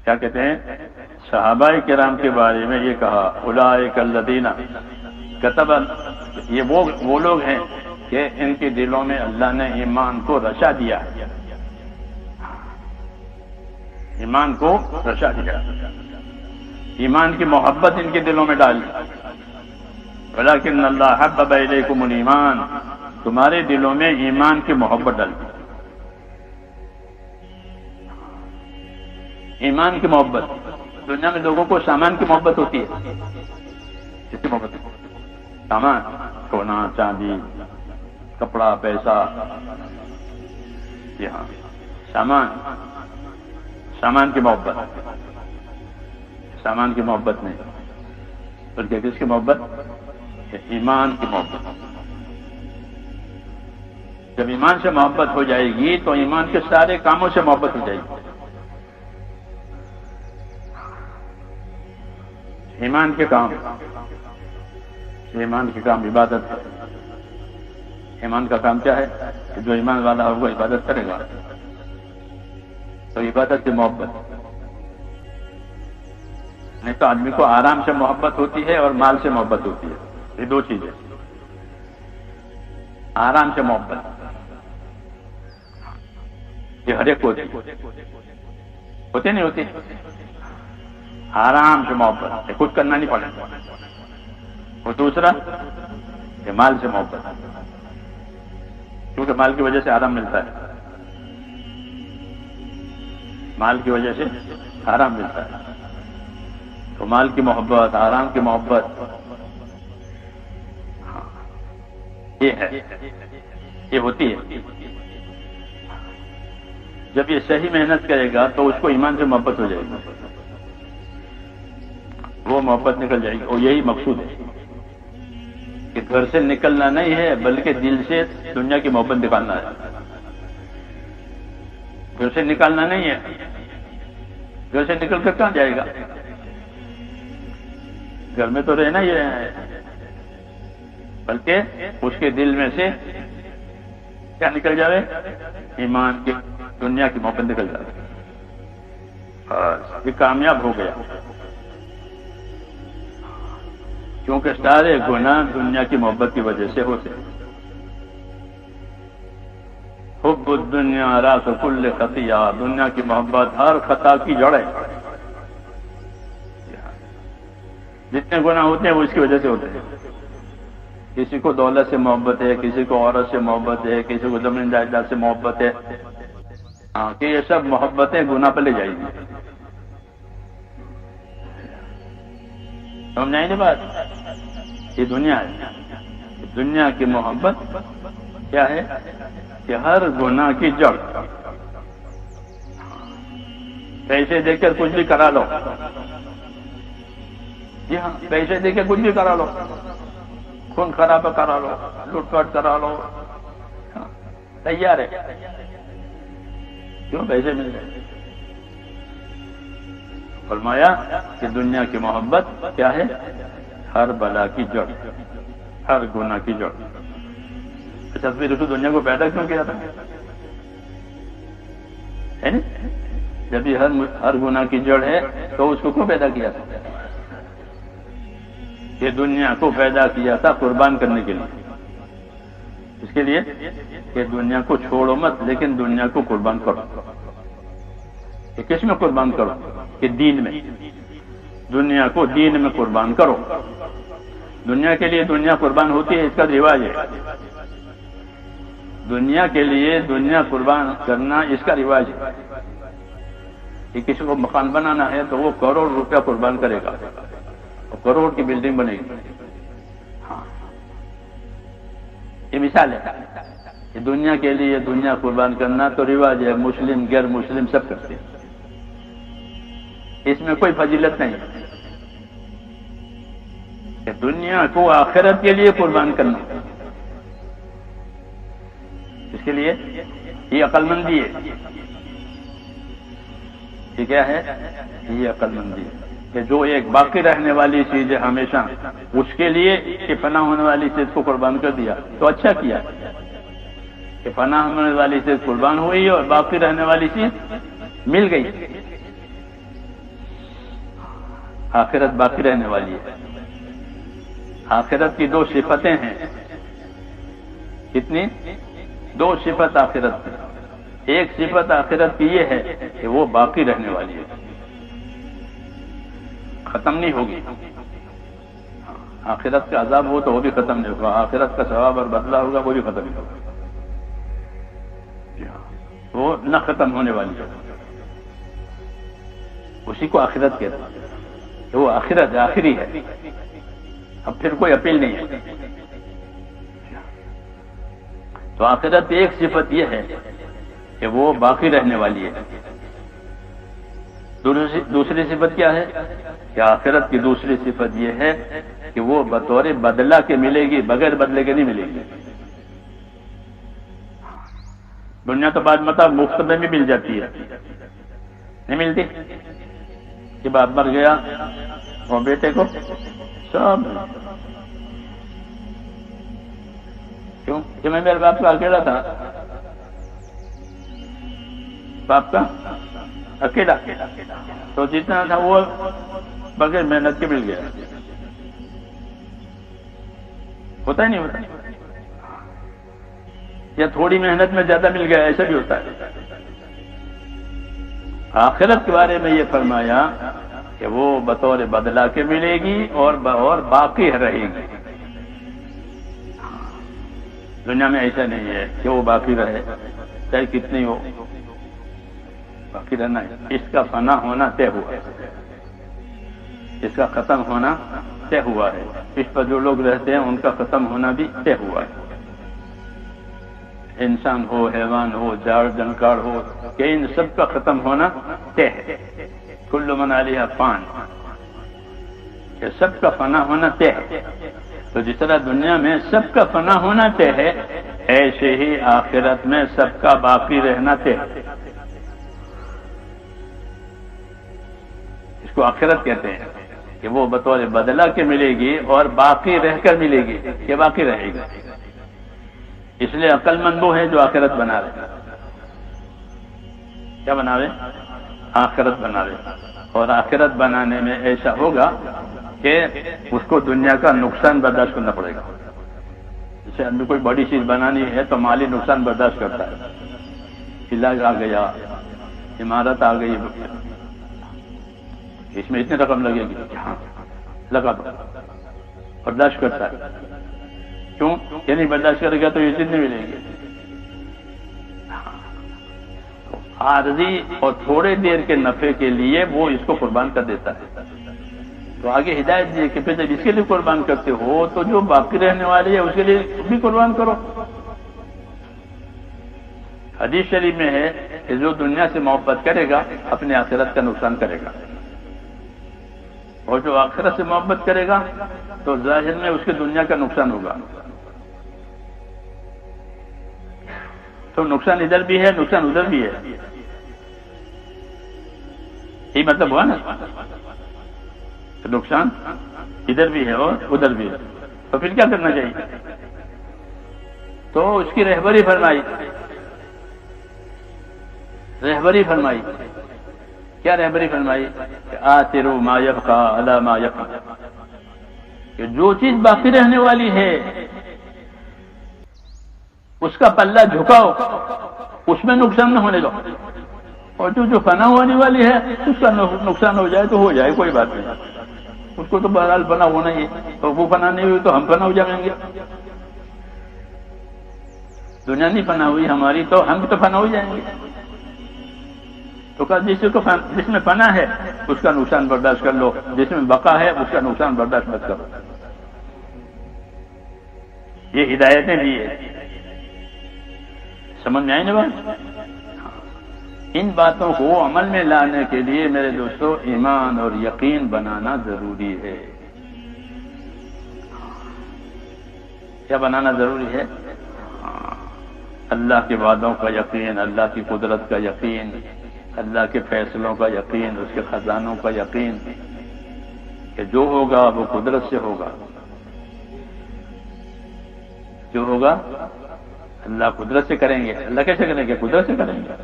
کیا کہتے ہیں؟ صحابہ کرام کے بارے میں یہ کہا اولئک الذین کتب، یہ وہ لوگ ہیں کہ ان کے دلوں میں اللہ نے ایمان کو رچا دیا، ایمان کو رچا دیا، ایمان کی محبت ان کے دلوں میں ڈال دی۔ ولکن اللہ حبب الیکم الایمان، تمہارے دلوں میں ایمان کی محبت ڈال دی، ایمان کی محبت۔ دنیا میں لوگوں کو سامان کی محبت ہوتی ہے، کس کی محبت ہے؟ سامان، سونا چاندی کپڑا پیسہ، جی ہاں سامان کی محبت، سامان کی محبت نہیں بلکہ کس کی محبت؟ ایمان کی محبت۔ جب ایمان سے محبت ہو جائے گی تو ایمان کے سارے کاموں سے محبت ہو جائے گی۔ ایمان کے کام، ایمان کے کام عبادت ہے۔ ایمان کا کام کیا ہے؟ کہ جو ایمان والا ہوگا عبادت کرے گا، تو عبادت کی محبت۔ نہیں تو آدمی کو آرام سے محبت ہوتی ہے اور مال سے محبت ہوتی ہے، یہ دو چیزیں۔ آرام سے محبت یہ ہر ایک کو ہوتی نہیں ہوتی، آرام سے محبت کچھ کرنا نہیں پڑے، اور دوسرا کہ مال سے محبت، کیونکہ مال کی وجہ سے آرام ملتا ہے، مال کی وجہ سے آرام ملتا ہے، تو مال کی محبت، آرام کی محبت یہ ہے، یہ ہوتی ہے۔ جب یہ صحیح محنت کرے گا تو اس کو ایمان سے محبت ہو جائے گی، وہ محبت نکل جائے گی، اور یہی مقصود ہے کہ گھر سے نکلنا نہیں ہے بلکہ دل سے دنیا کی محبت نکالنا ہے۔ گھر سے نکالنا نہیں ہے، گھر سے نکل کر کہاں جائے گا؟ گھر میں تو رہنا ہی رہنا ہے، بلکہ اس کے دل میں سے کیا نکل جائے؟ ایمان کی، دنیا کی محبت نکل جائے، یہ کامیاب ہو گیا۔ کیونکہ سارے گناہ دنیا کی محبت کی وجہ سے ہوتے ہیں۔ حب الدنیا راس کل خطیہ، دنیا کی محبت ہر خطا کی جڑ ہے۔ جتنے گناہ ہوتے ہیں وہ اس کی وجہ سے ہوتے ہیں۔ کسی کو دولت سے محبت ہے، کسی کو عورت سے محبت ہے، کسی کو زمین جائیداد سے محبت ہے، کہ یہ سب محبتیں گناہ پہ لے جائیں گی۔ سمجھائیں نہیں بات؟ یہ دنیا ہے، دنیا کی محبت کیا ہے؟ کہ ہر گناہ کی جڑ۔ پیسے دے کر کچھ بھی کرا لو، جی ہاں پیسے دے کے کچھ بھی کرا لو، خون خراب کرا لو، لوٹ پاٹ کرا لو، تیار ہے، کیوں؟ پیسے مل گئے۔ فرمایا کہ دنیا کی محبت کیا ہے؟ ہر بلا کی جڑ، ہر گناہ کی جڑ۔ اچھا پھر اس دنیا کو پیدا کیوں کیا تھا؟ ہے نا؟ جب یہ ہر گناہ کی جڑ ہے تو اس کو کیوں پیدا کیا تھا؟ یہ دنیا کو پیدا کیا تھا قربان کرنے کے لیے، اس کے لیے کہ دنیا کو چھوڑو مت لیکن دنیا کو قربان کرو۔ کہ کس میں قربان کرو؟ کہ دین میں، دنیا کو دین میں قربان کرو۔ دنیا کے لیے دنیا قربان ہوتی ہے، اس کا رواج ہے۔ دنیا کے لیے دنیا قربان کرنا اس کا رواج ہے کہ کسی کو مکان بنانا ہے تو وہ کروڑ روپیہ قربان کرے گا، اور کروڑ کی بلڈنگ بنے گی۔ ہاں یہ مثال ہے کہ دنیا کے لیے دنیا قربان کرنا تو رواج ہے، مسلم غیر مسلم سب کرتے ہیں، اس میں کوئی فضیلت نہیں کہ دنیا کو آخرت کے لیے قربان کرنا، اس کے لیے یہ عقل مندی ہے۔ یہ کیا ہے؟ یہ عقل مندی ہے کہ جو ایک باقی رہنے والی چیز ہے ہمیشہ، اس کے لیے کہ فنا ہونے والی چیز کو قربان کر دیا تو اچھا کیا کہ فنا ہونے والی چیز قربان ہوئی اور باقی رہنے والی چیز مل گئی۔ آخرت باقی رہنے والی ہے. آخرت کی دو صفتیں ہیں. کتنی؟ دو صفت آخرت کی. ایک صفت آخرت کی یہ ہے کہ وہ باقی رہنے والی ہے، ختم نہیں ہوگی. آخرت کا عذاب ہو تو وہ بھی ختم نہیں ہوگا، آخرت کا ثواب اور بدلہ ہوگا وہ بھی ختم نہیں ہوگا. وہ نہ ختم ہونے والی ہے، اسی کو آخرت کہتے ہیں. وہ آخرت آخری ہے، اب پھر کوئی اپیل نہیں ہے. تو آخرت کی ایک صفت یہ ہے کہ وہ باقی رہنے والی ہے. دوسری صفت کیا ہے؟ کہ آخرت کی دوسری صفت یہ ہے کہ وہ بطور بدلہ کے ملے گی، بغیر بدلے کے نہیں ملے گی. دنیا تو بعد مطلب مفت میں بھی مل جاتی ہے، نہیں ملتی؟ کہ باپ مر گیا اور بیٹے کو سب. کیوں کہ میں میرے باپ کا اکیلا تھا، باپ کا اکیلا، تو جتنا تھا وہ بغیر محنت کے مل گیا. ہوتا ہی نہیں ہوتا، یا تھوڑی محنت میں زیادہ مل گیا، ایسا بھی ہوتا ہے. آخرت کے بارے میں یہ فرمایا کہ وہ بطور بدلہ کے ملے گی اور باقی رہے گی. دنیا میں ایسا نہیں ہے کہ وہ باقی رہے، چاہے کتنی ہو باقی رہنا ہے. اس کا فنا ہونا طے ہوا ہے، اس کا ختم ہونا طے ہوا ہے. اس پر جو لوگ رہتے ہیں ان کا ختم ہونا بھی طے ہوا ہے. انسان ہو، حیوان ہو، جاڑ جنکاڑ ہو، کہ ان سب کا ختم ہونا طے ہے. کل من علیہا فان، کہ سب کا فنا ہونا طے ہے. تو جس طرح دنیا میں سب کا فنا ہونا طے ہے، ایسے ہی آخرت میں سب کا باقی رہنا طے ہے. اس کو آخرت کہتے ہیں کہ وہ بطور بدلہ کے ملے گی اور باقی رہ کر ملے گی، کہ باقی رہے گی. اس لیے عقل مند وہ ہے جو آخرت بنا رہے. کیا بنا رہے؟ آخرت بنا رہے. اور آخرت بنانے میں ایسا ہوگا کہ اس کو دنیا کا نقصان برداشت کرنا پڑے گا. جیسے ابھی کوئی بڑی چیز بنانی ہے تو مالی نقصان برداشت کرتا ہے. علاج آ گیا، عمارت آ گئی، اس میں اتنی رقم لگے گی، ہاں لگا دو، برداشت کرتا ہے. کیوں؟ یہ نہیں برداشت کرے گا تو یہ چیز نہیں ملے گی. عارضی اور تھوڑے دیر کے نفع کے لیے وہ اس کو قربان کر دیتا ہے. تو آگے ہدایت دی کہ پھر جب اس کے لیے قربان کرتے ہو تو جو باقی رہنے والی ہے اس کے لیے بھی قربان کرو. حدیث شریف میں ہے کہ جو دنیا سے محبت کرے گا اپنے آخرت کا نقصان کرے گا، اور جو آخرت سے محبت کرے گا تو ظاہر میں اس کے دنیا کا نقصان ہوگا. تو نقصان ادھر بھی ہے، نقصان ادھر بھی ہے. یہی مطلب ہوا نا، نقصان ادھر بھی ہے اور ادھر بھی ہے. تو پھر کیا کرنا چاہیے؟ تو اس کی رہبری فرمائی. کیا رہبری فرمائی؟ کہ آتروا ما یبقى علی ما یبقى، کہ جو چیز باقی رہنے والی ہے اس کا پلہ جھکاؤ، اس میں نقصان نہ ہونے دو. اور جو فنا ہونے والی ہے اس کا نقصان ہو جائے تو ہو جائے، کوئی بات نہیں. اس کو تو بہرحال فنا ہونا ہی ہے. تو وہ فنا نہیں ہوئی تو ہم فنا ہو جائیں گے. دنیا نہیں فنا ہوئی ہماری تو ہم بھی تو فنا ہو جائیں گے. تو کہا جس میں فنا ہے اس کا نقصان برداشت کر لو، جس میں بقا ہے اس کا نقصان برداشت مت کرو. یہ ہدایتیں دی ہے. سمجھ میں آئی نا بات؟ ان باتوں کو عمل میں لانے کے لیے میرے دوستو ایمان اور یقین بنانا ضروری ہے. کیا بنانا ضروری ہے؟ اللہ کے وعدوں کا یقین، اللہ کی قدرت کا یقین، اللہ کے فیصلوں کا یقین، اس کے خزانوں کا یقین کہ جو ہوگا وہ قدرت سے ہوگا. جو ہوگا اللہ قدرت سے کریں گے. اللہ کیسے کریں گے؟ قدرت سے کریں گے.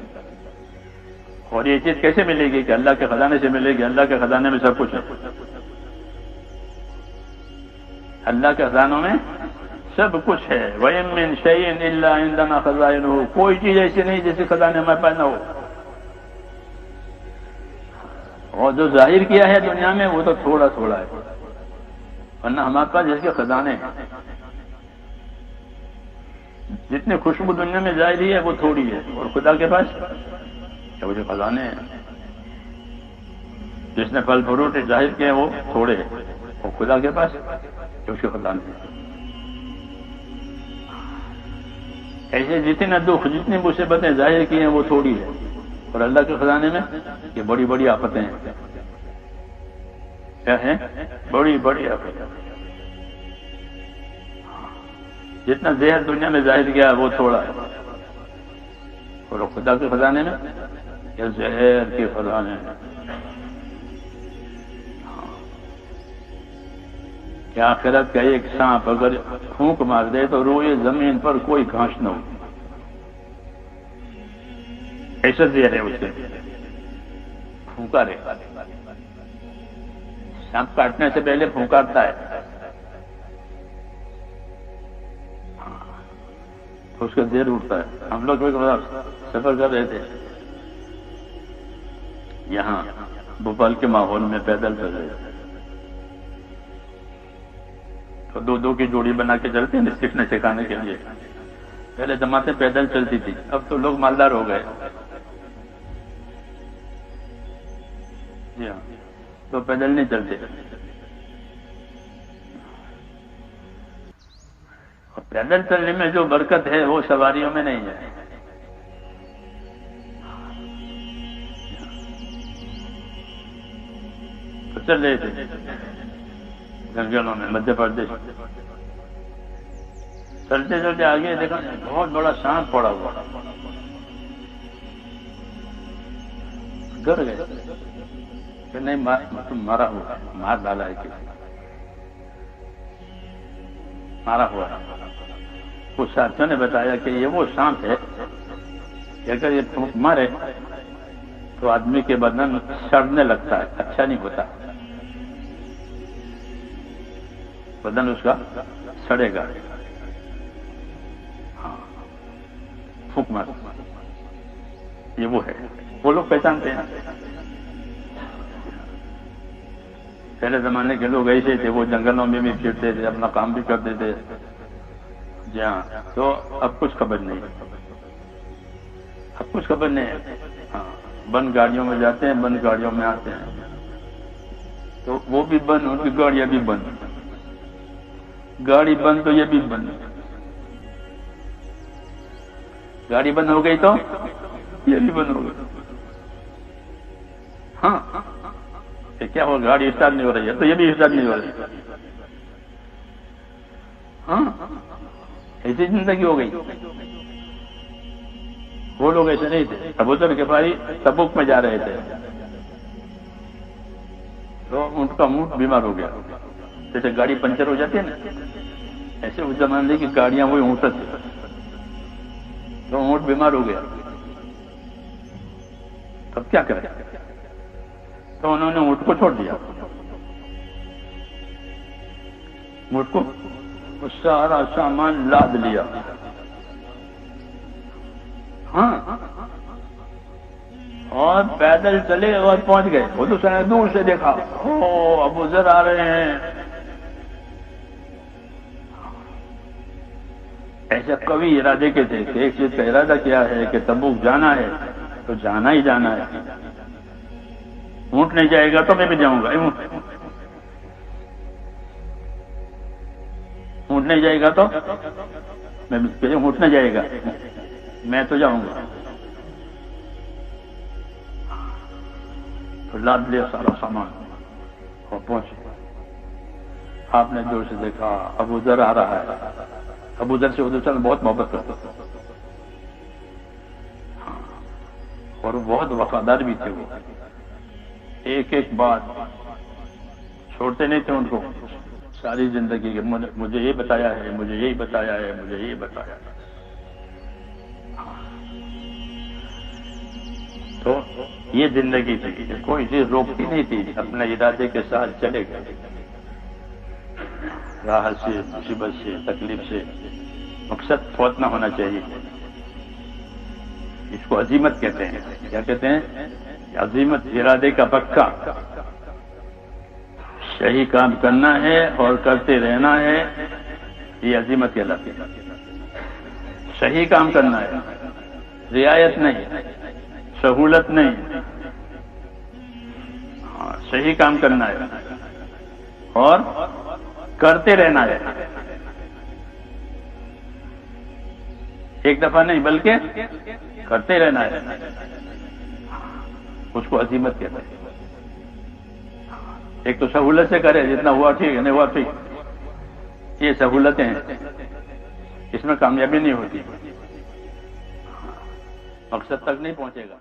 اور یہ چیز کیسے ملے گی کہ اللہ کے خزانے سے ملے گی؟ اللہ کے خزانے میں سب کچھ ہے، اللہ کے خزانوں میں سب کچھ ہے۔ وَإِن مِّن شَيْءٍ إِلَّا عِندَنَا خَزَائِنُهُ، کوئی چیز ایسی نہیں جیسے خزانے ہمارے پاس نہ ہو۔ اور جو ظاہر کیا ہے دنیا میں وہ تو تھوڑا تھوڑا ہے، ورنہ ہمارے پاس جیسے خزانے ہیں، جتنی خوشبو دنیا میں ظاہری ہے وہ تھوڑی ہے، اور خدا کے پاس وہ جو خزانے ہیں، جس نے پھل فروٹ ظاہر کیے ہیں وہ تھوڑے ہیں، اور خدا کے پاس جو اس کے خزانے ہیں۔ ایسے جتنے دکھ جتنی مصیبتیں ظاہر کی ہیں وہ تھوڑی ہے، اور اللہ کے خزانے میں یہ بڑی بڑی آفتیں ہیں۔ کیا ہیں؟ بڑی بڑی آفتیں۔ جتنا زہر دنیا میں ظاہر کیا وہ تھوڑا ہے، اور خدا کے خزانے میں یہ زہر کے خزانے ہیں۔ کہ آخرت کا ایک سانپ اگر پھونک مار دے تو روئے زمین پر کوئی گھاس نہ ہو، ایسا زہر ہے اس کے پھونکا رہے۔ سانپ کاٹنے سے پہلے پھونکاتا ہے تو اس کا زہر اٹھتا ہے۔ ہم لوگ سفر کر رہے تھے یہاں بھوپال کے ماحول میں، پیدل چل رہے تھے، تو دو دو کی جوڑی بنا کے چلتے ہیں سیکھنے سکھانے کے لیے۔ پہلے جماعتیں پیدل چلتی تھی، اب تو لوگ مالدار ہو گئے، جی ہاں، تو پیدل نہیں چلتے۔ اور پیدل چلنے میں جو برکت ہے وہ سواریوں میں نہیں ہے۔ تو چل رہے تھے جنگلوں میں مدھیہ پردیش، چلتے چلتے آگے دیکھا بہت بڑا سانپ پڑا ہوا، ڈر گئے کہ نہیں تم مارا ہوا، مار ڈالا ہے، مارا ہوا۔ کچھ ساتھیوں نے بتایا کہ یہ وہ سانپ ہے کہ اگر یہ پھونک مارے تو آدمی کے بدن سڑنے لگتا ہے، اچھا نہیں ہوتا، بدن اس کا سڑے گا۔ ہاں، پھونک مار یہ وہ ہے، وہ لوگ پہچانتے ہیں۔ پہلے زمانے کے لوگ ایسے تھے، وہ جنگلوں میں بھی پھرتے تھے، اپنا کام بھی کرتے تھے، جی ہاں۔ تو اب کچھ خبر نہیں، اب کچھ خبر نہیں ہے۔ ہاں، بند گاڑیوں میں جاتے ہیں، بند گاڑیوں میں آتے ہیں، تو وہ بھی بند، ان کی گاڑیاں بھی بند، گاڑی بند تو یہ بھی بند، گاڑی بند ہو گئی تو یہ بھی بند ہو گئی۔ ہاں، کیا ہو، گاڑی اسٹارٹ نہیں ہو رہی ہے تو یہ بھی اسٹارٹ نہیں ہو رہی۔ ہاں، ایسی زندگی ہو گئی۔ وہ لوگ ایسے نہیں تھے۔ ابو ذر غفاری تبوک میں جا رہے تھے تو ان کا اونٹ بیمار ہو گیا، جیسے گاڑی پنچر ہو جاتی ہے نا، ایسے اس زمانے کی گاڑیاں وہی اونٹ تھے، تو اونٹ بیمار ہو گیا، تب کیا کریں؟ تو انہوں نے اونٹ کو چھوڑ دیا، اونٹ کو سارا سامان لاد لیا۔ ہاں، اور پیدل چلے اور پہنچ گئے۔ وہ تو سنے دور سے دیکھا، او ابو ذر آ رہے ہیں۔ ایسے قوی ارادے کے تھے کہ ایک چیز کا ارادہ کیا ہے کہ تبوک جانا ہے تو جانا ہی جانا ہے، اونٹ نہیں جائے گا تو میں بھی جاؤں گا، اونٹ نہیں جائے گا تو میں اونٹ نہیں جائے گا، میں تو جاؤں گا۔ تو لاد لیا سارا سامان اور پہنچے۔ آپ نے دور سے دیکھا ابو ذر آ رہا ہے۔ ابو ذر سے حضور صلی اللہ علیہ وسلم بہت محبت کرتے تھے اور بہت وفادار بھی تھے، وہ ایک ایک بات چھوڑتے نہیں تھے ان کو، ساری زندگی کے مجھے یہ بتایا ہے، مجھے یہی بتایا ہے، مجھے یہی بتایا ہے۔ تو یہ زندگی تھی، کوئی چیز روکتی نہیں تھی، اپنے ارادے کے ساتھ چلے گئے، راحت سے، مصیبت سے، تکلیف سے، مقصد فوت نہ ہونا چاہیے۔ اس کو عزیمت کہتے ہیں۔ کیا کہتے ہیں؟ عزیمت، ارادے کا پکا، صحیح کام کرنا ہے اور کرتے رہنا ہے، یہ عزیمت کہلاتی ہے۔ صحیح کام کرنا ہے، رعایت نہیں، سہولت نہیں، صحیح کام کرنا ہے اور کرتے رہنا ہے، ایک دفعہ نہیں بلکہ کرتے رہنا ہے، اس کو عزیمت کہتے ہیں۔ ایک تو سہولت سے کرے، جتنا ہوا ٹھیک ہے، نہیں ہوا ٹھیک، یہ سہولتیں ہیں، اس میں کامیابی نہیں ہوتی، مقصد تک نہیں پہنچے گا۔